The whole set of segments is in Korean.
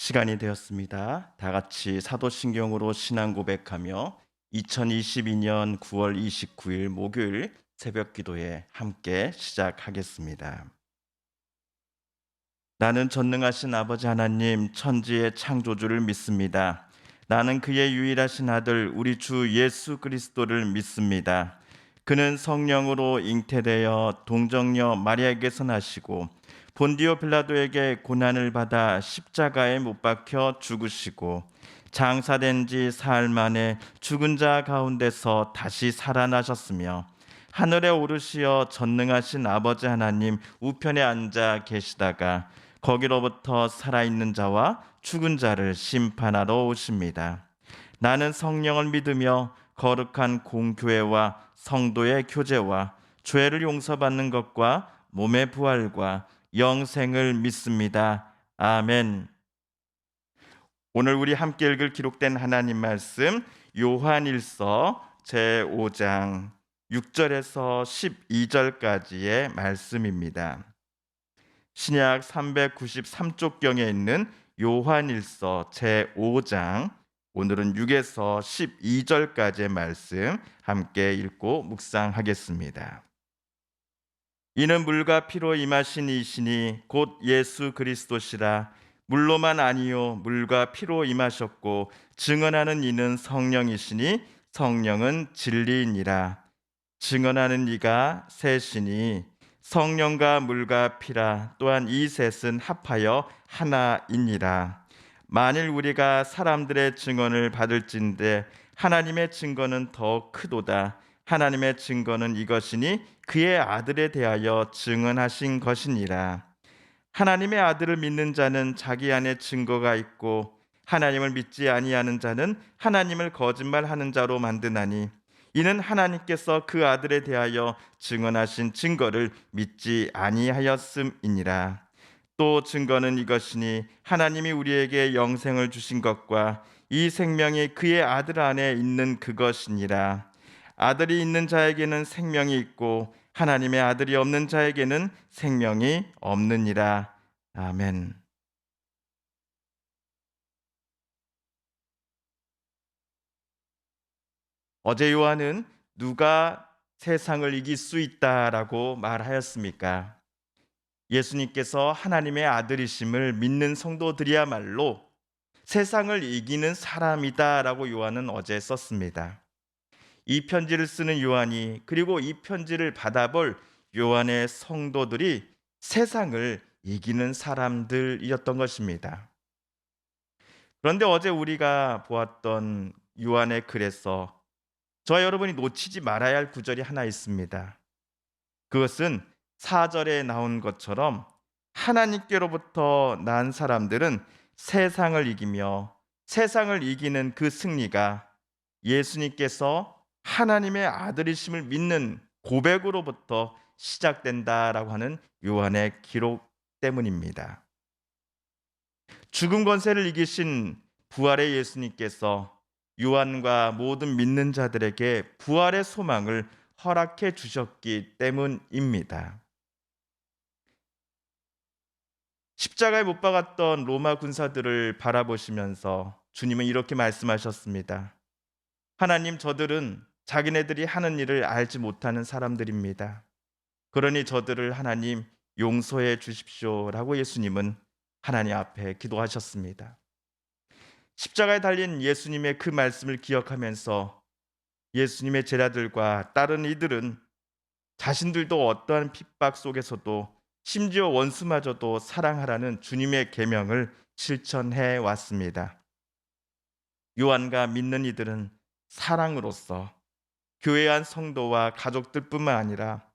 시간이 되었습니다. 다 같이 사도신경으로 신앙 고백하며 2022년 9월 29일 목요일 새벽 기도에 함께 시작하겠습니다. 나는 전능하신 아버지 하나님 천지의 창조주를 믿습니다. 나는 그의 유일하신 아들 우리 주 예수 그리스도를 믿습니다. 그는 성령으로 잉태되어 동정녀 마리아에게서 나시고 본디오 빌라도에게 고난을 받아 십자가에 못 박혀 죽으시고 장사된 지 사흘 만에 죽은 자 가운데서 다시 살아나셨으며 하늘에 오르시어 전능하신 아버지 하나님 우편에 앉아 계시다가 거기로부터 살아있는 자와 죽은 자를 심판하러 오십니다. 나는 성령을 믿으며 거룩한 공교회와 성도의 교제와 죄를 용서받는 것과 몸의 부활과 영생을 믿습니다. 아멘. 오늘 우리 함께 읽을 기록된 하나님 말씀 요한일서 제5장 6절에서 12절까지의 말씀입니다. 신약 393쪽경에 있는 요한일서 제5장 오늘은 6에서 12절까지의 말씀 함께 읽고 묵상하겠습니다. 이는 물과 피로 임하신 이시니 곧 예수 그리스도시라. 물로만 아니요 물과 피로 임하셨고 증언하는 이는 성령이시니 성령은 진리이니라. 증언하는 이가 셋이니 성령과 물과 피라. 또한 이 셋은 합하여 하나이니라. 만일 우리가 사람들의 증언을 받을진대 하나님의 증거는 더 크도다. 하나님의 증거는 이것이니 그의 아들에 대하여 증언하신 것이니라. 하나님의 아들을 믿는 자는 자기 안에 증거가 있고 하나님을 믿지 아니하는 자는 하나님을 거짓말하는 자로 만드나니 이는 하나님께서 그 아들에 대하여 증언하신 증거를 믿지 아니하였음이니라. 또 증거는 이것이니 하나님이 우리에게 영생을 주신 것과 이 생명이 그의 아들 안에 있는 그것이니라. 아들이 있는 자에게는 생명이 있고 하나님의 아들이 없는 자에게는 생명이 없느니라. 아멘. 어제 요한은 누가 세상을 이길 수 있다라고 말하였습니까? 예수님께서 하나님의 아들이심을 믿는 성도들이야말로 세상을 이기는 사람이다라고 요한은 어제 썼습니다. 이 편지를 쓰는 요한이 그리고 이 편지를 받아볼 요한의 성도들이 세상을 이기는 사람들이었던 것입니다. 그런데 어제 우리가 보았던 요한의 글에서 저와 여러분이 놓치지 말아야 할 구절이 하나 있습니다. 그것은 4절에 나온 것처럼 하나님께로부터 난 사람들은 세상을 이기며 세상을 이기는 그 승리가 예수님께서 하나님의 아들이심을 믿는 고백으로부터 시작된다라고 하는 요한의 기록 때문입니다. 죽음 권세를 이기신 부활의 예수님께서 요한과 모든 믿는 자들에게 부활의 소망을 허락해 주셨기 때문입니다. 십자가에 못 박았던 로마 군사들을 바라보시면서 주님은 이렇게 말씀하셨습니다. 하나님, 저들은 자기네들이 하는 일을 알지 못하는 사람들입니다. 그러니 저들을 하나님 용서해 주십시오라고 예수님은 하나님 앞에 기도하셨습니다. 십자가에 달린 예수님의 그 말씀을 기억하면서 예수님의 제자들과 다른 이들은 자신들도 어떠한 핍박 속에서도 심지어 원수마저도 사랑하라는 주님의 계명을 실천해 왔습니다. 요한과 믿는 이들은 사랑으로서 교회 안 성도와 가족들뿐만 아니라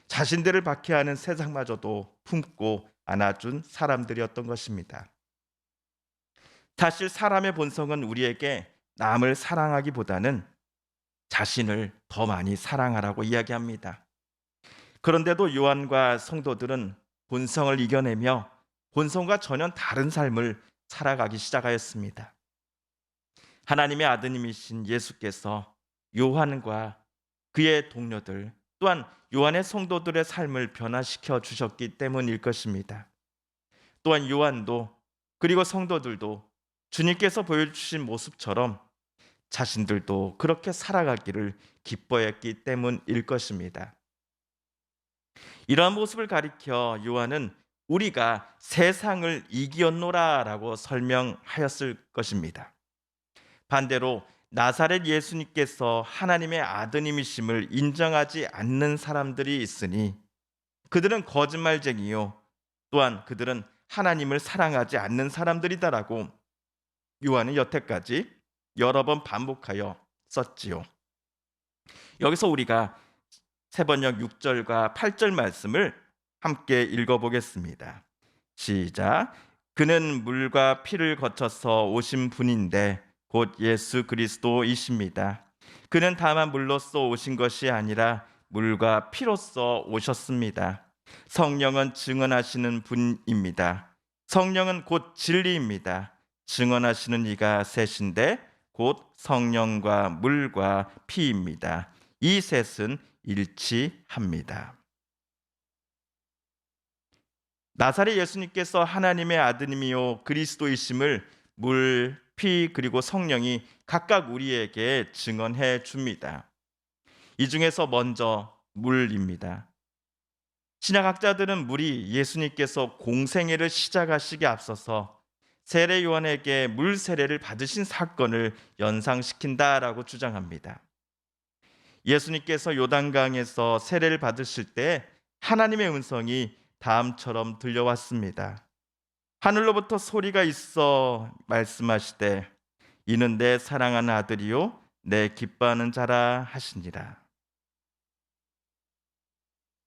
자신들을 박해하는 세상마저도 품고 안아준 사람들이었던 것입니다. 사실 사람의 본성은 우리에게 남을 사랑하기보다는 자신을 더 많이 사랑하라고 이야기합니다. 그런데도 요한과 성도들은 본성을 이겨내며 본성과 전혀 다른 삶을 살아가기 시작하였습니다. 하나님의 아드님이신 예수께서 요한과 그의 동료들 또한 요한의 성도들의 삶을 변화시켜 주셨기 때문일 것입니다. 또한 요한도 그리고 성도들도 주님께서 보여주신 모습처럼 자신들도 그렇게 살아가기를 기뻐했기 때문일 것입니다. 이러한 모습을 가리켜 요한은 우리가 세상을 이기었노라라고 설명하였을 것입니다. 반대로 나사렛 예수님께서 하나님의 아드님이심을 인정하지 않는 사람들이 있으니 그들은 거짓말쟁이요 또한 그들은 하나님을 사랑하지 않는 사람들이다라고 요한은 여태까지 여러 번 반복하여 썼지요. 여기서 우리가 세번역 6절과 8절 말씀을 함께 읽어보겠습니다. 시작. 그는 물과 피를 거쳐서 오신 분인데 곧 예수 그리스도이십니다. 그는 다만 물로써 오신 것이 아니라 물과 피로써 오셨습니다. 성령은 증언하시는 분입니다. 성령은 곧 진리입니다. 증언하시는 이가 셋인데 곧 성령과 물과 피입니다. 이 셋은 일치합니다. 나사렛 예수님께서 하나님의 아드님이요 그리스도이심을 물, 피 그리고 성령이 각각 우리에게 증언해 줍니다. 이 중에서 먼저 물입니다. 신약학자들은 물이 예수님께서 공생애를 시작하시기에 앞서서 세례 요한에게 물 세례를 받으신 사건을 연상시킨다라고 주장합니다. 예수님께서 요단강에서 세례를 받으실 때 하나님의 음성이 다음처럼 들려왔습니다. 하늘로부터 소리가 있어 말씀하시되 이는 내 사랑하는 아들이요 내 기뻐하는 자라 하시니라.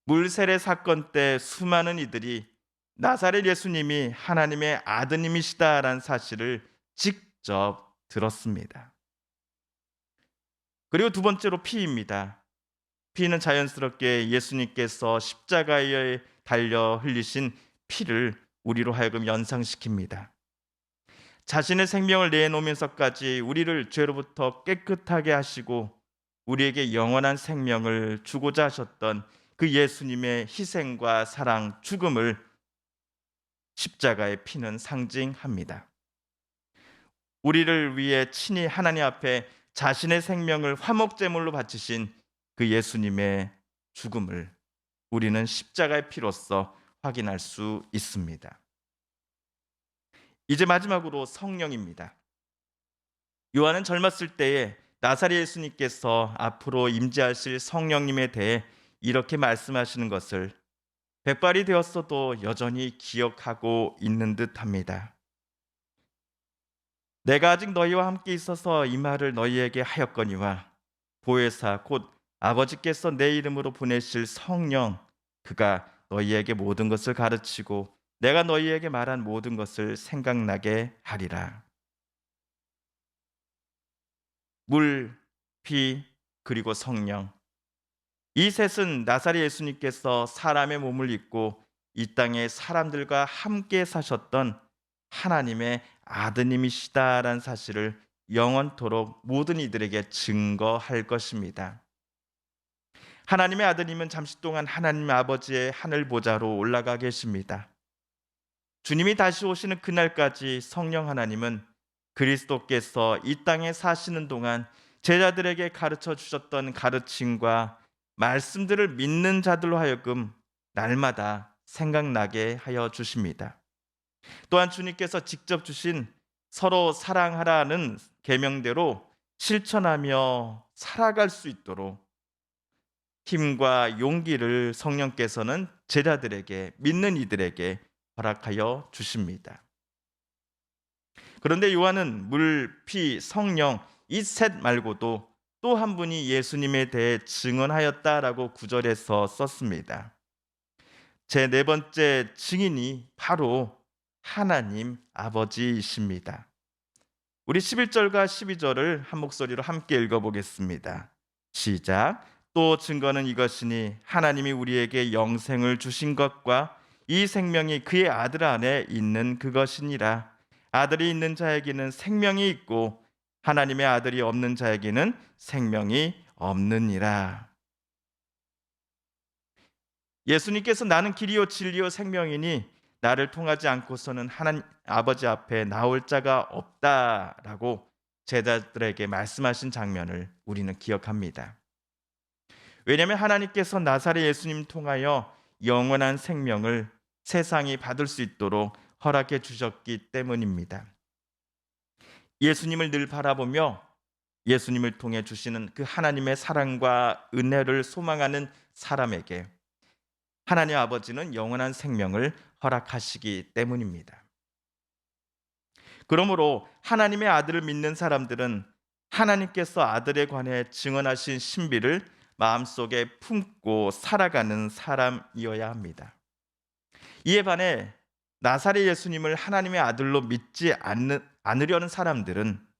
물 세례 사건 때 수많은 이들이 나사렛 예수님이 하나님의 아드님이시다라는 사실을 직접 들었습니다. 그리고 두 번째로 피입니다. 피는 자연스럽게 예수님께서 십자가에 달려 흘리신 피를 우리로 하여금 연상시킵니다. 자신의 생명을 내놓으면서까지 우리를 죄로부터 깨끗하게 하시고 우리에게 영원한 생명을 주고자 하셨던 그 예수님의 희생과 사랑, 죽음을 십자가의 피는 상징합니다. 우리를 위해 친히 하나님 앞에 자신의 생명을 화목제물로 바치신 그 예수님의 죽음을 우리는 십자가의 피로써 확인할 수 있습니다. 이제 마지막으로 성령입니다. 요한은 젊었을 때에 나사렛 예수님께서 앞으로 임재하실 성령님에 대해 이렇게 말씀하시는 것을 백발이 되었어도 여전히 기억하고 있는 듯합니다. 내가 아직 너희와 함께 있어서 이 말을 너희에게 하였거니와 보혜사 곧 아버지께서 내 이름으로 보내실 성령 그가 너희에게 모든 것을 가르치고 내가 너희에게 말한 모든 것을 생각나게 하리라. 물, 피, 그리고 성령. 이 셋은 나사렛 예수님께서 사람의 몸을 입고 이 땅에 사람들과 함께 사셨던 하나님의 아드님이시다라는 사실을 영원토록 모든 이들에게 증거할 것입니다. 하나님의 아드님은 잠시 동안 하나님 아버지의 하늘 보좌로 올라가 계십니다. 주님이 다시 오시는 그날까지 성령 하나님은 그리스도께서 이 땅에 사시는 동안 제자들에게 가르쳐 주셨던 가르침과 말씀들을 믿는 자들로 하여금 날마다 생각나게 하여 주십니다. 또한 주님께서 직접 주신 서로 사랑하라는 계명대로 실천하며 살아갈 수 있도록 힘과 용기를 성령께서는 제자들에게 믿는 이들에게 허락하여 주십니다. 그런데 요한은 물, 피, 성령 이 셋 말고도 또 한 분이 예수님에 대해 증언하였다라고 구절에서 썼습니다. 제 네 번째 증인이 바로 하나님 아버지이십니다. 우리 11절과 12절을 한 목소리로 함께 읽어보겠습니다. 시작. 또 증거는 이것이니 하나님이 우리에게 영생을 주신 것과 이 생명이 그의 아들 안에 있는 그것이니라. 아들이 있는 자에게는 생명이 있고 하나님의 아들이 없는 자에게는 생명이 없느니라. 예수님께서 나는 길이요 진리요 생명이니 나를 통하지 않고서는 하나님 아버지 앞에 나올 자가 없다라고 제자들에게 말씀하신 장면을 우리는 기억합니다. 왜냐하면 하나님께서 나사렛 예수님 통하여 영원한 생명을 세상이 받을 수 있도록 허락해 주셨기 때문입니다. 예수님을 늘 바라보며 예수님을 통해 주시는 그 하나님의 사랑과 은혜를 소망하는 사람에게 하나님 아버지는 영원한 생명을 허락하시기 때문입니다. 그러므로 하나님의 아들을 믿는 사람들은 하나님께서 아들에 관해 증언하신 신비를 마음속에 품고 살아가는 사람이어야 합니다. 이에 반해 나사렛 예수님을 하나님의 아들로 믿지 않으려는 사람들은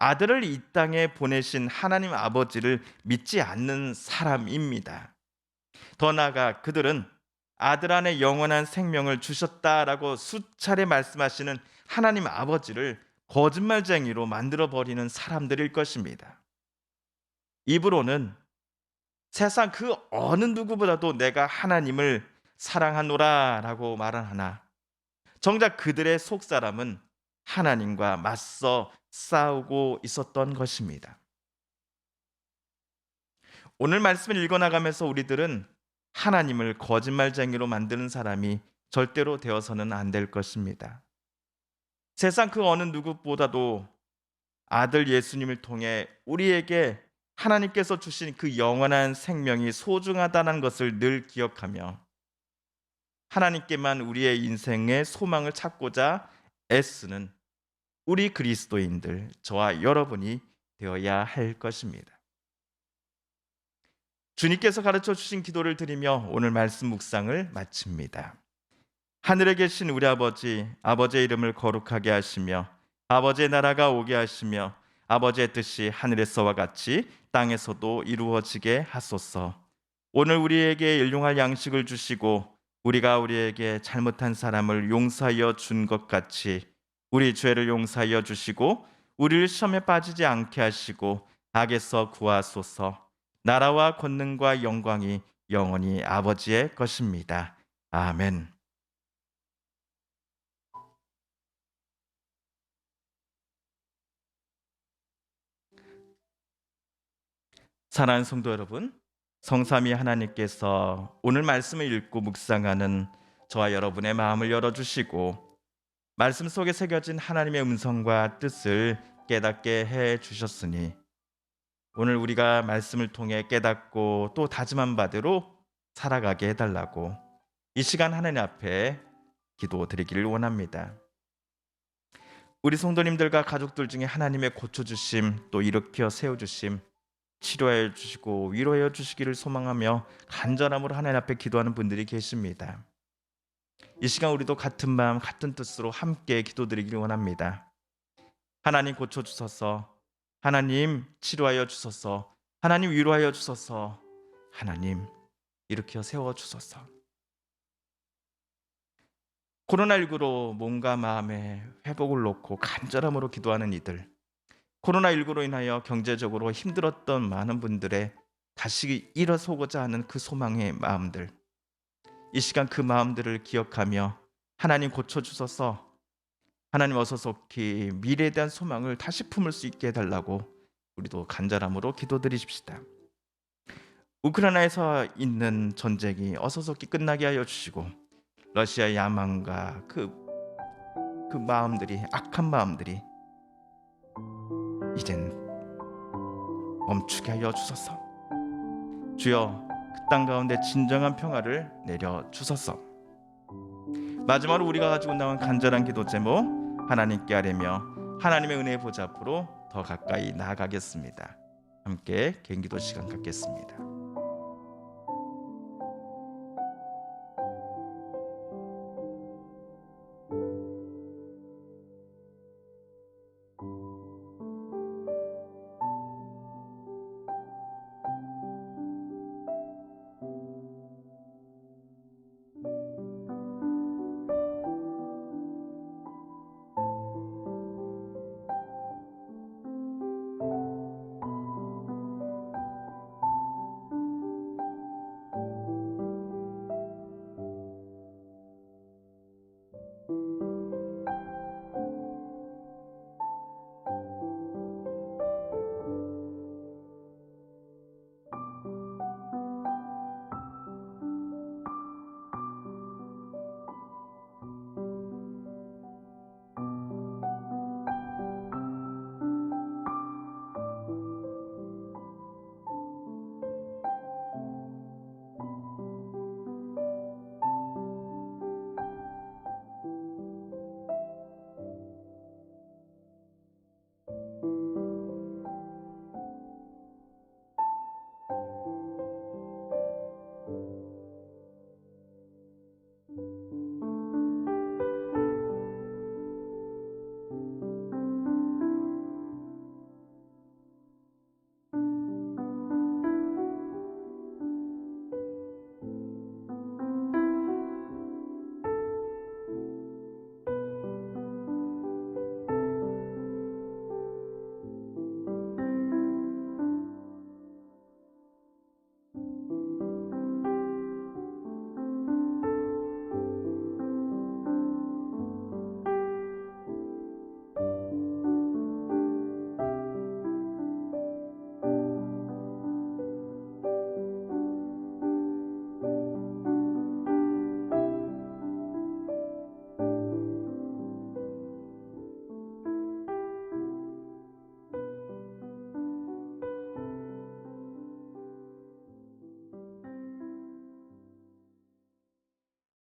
아들을 이 땅에 보내신 하나님 아버지를 믿지 않는 사람입니다. 더 나아가 그들은 아들 안에 영원한 생명을 주셨다라고 수차례 말씀하시는 하나님 아버지를 거짓말쟁이로 만들어버리는 사람들일 것입니다. 입으로는 세상 그 어느 누구보다도 내가 하나님을 사랑하노라 라고 말하나 정작 그들의 속사람은 하나님과 맞서 싸우고 있었던 것입니다. 오늘 말씀을 읽어나가면서 우리들은 하나님을 거짓말쟁이로 만드는 사람이 절대로 되어서는 안 될 것입니다. 세상 그 어느 누구보다도 아들 예수님을 통해 우리에게 하나님께서 주신 그 영원한 생명이 소중하다는 것을 늘 기억하며 하나님께만 우리의 인생의 소망을 찾고자 애쓰는 우리 그리스도인들, 저와 여러분이 되어야 할 것입니다. 주님께서 가르쳐 주신 기도를 드리며 오늘 말씀 묵상을 마칩니다. 하늘에 계신 우리 아버지, 아버지의 이름을 거룩하게 하시며 아버지의 나라가 오게 하시며 아버지의 뜻이 하늘에서와 같이 땅에서도 이루어지게 하소서. 오늘 우리에게 일용할 양식을 주시고 우리가 우리에게 잘못한 사람을 용서하여 준 것 같이 우리 죄를 용서하여 주시고 우리를 시험에 빠지지 않게 하시고 악에서 구하소서. 나라와 권능과 영광이 영원히 아버지의 것입니다. 아멘. 사랑하는 성도 여러분, 성삼위 하나님께서 오늘 말씀을 읽고 묵상하는 저와 여러분의 마음을 열어주시고 말씀 속에 새겨진 하나님의 음성과 뜻을 깨닫게 해주셨으니 오늘 우리가 말씀을 통해 깨닫고 또 다짐한 바대로 살아가게 해달라고 이 시간 하나님 앞에 기도드리기를 원합니다. 우리 성도님들과 가족들 중에 하나님의 고쳐주심 또 일으켜 세워주심 치료해 주시고 위로해 주시기를 소망하며 간절함으로 하나님 앞에 기도하는 분들이 계십니다. 이 시간 우리도 같은 마음 같은 뜻으로 함께 기도드리기를 원합니다. 하나님 고쳐주소서, 하나님 치료하여 주소서, 하나님 위로하여 주소서, 하나님 일으켜 세워주소서. 코로나19로 몸과 마음의 회복을 놓고 간절함으로 기도하는 이들, 코로나19로 인하여 경제적으로 힘들었던 많은 분들의 다시 일어서고자 하는 그 소망의 마음들, 이 시간 그 마음들을 기억하며 하나님 고쳐주소서, 하나님 어서 속히 미래에 대한 소망을 다시 품을 수 있게 해달라고 우리도 간절함으로 기도드리십시다. 우크라이나에서 있는 전쟁이 어서 속히 끝나게 하여 주시고 러시아의 야망과 그 마음들이, 악한 마음들이 이젠 멈추게 하여 주소서. 주여, 그 땅 가운데 진정한 평화를 내려 주소서. 마지막으로 우리가 가지고 나온 간절한 기도 제목 하나님께 아뢰며 하나님의 은혜의 보좌 앞으로 더 가까이 나아가겠습니다. 함께 개인기도 시간 갖겠습니다.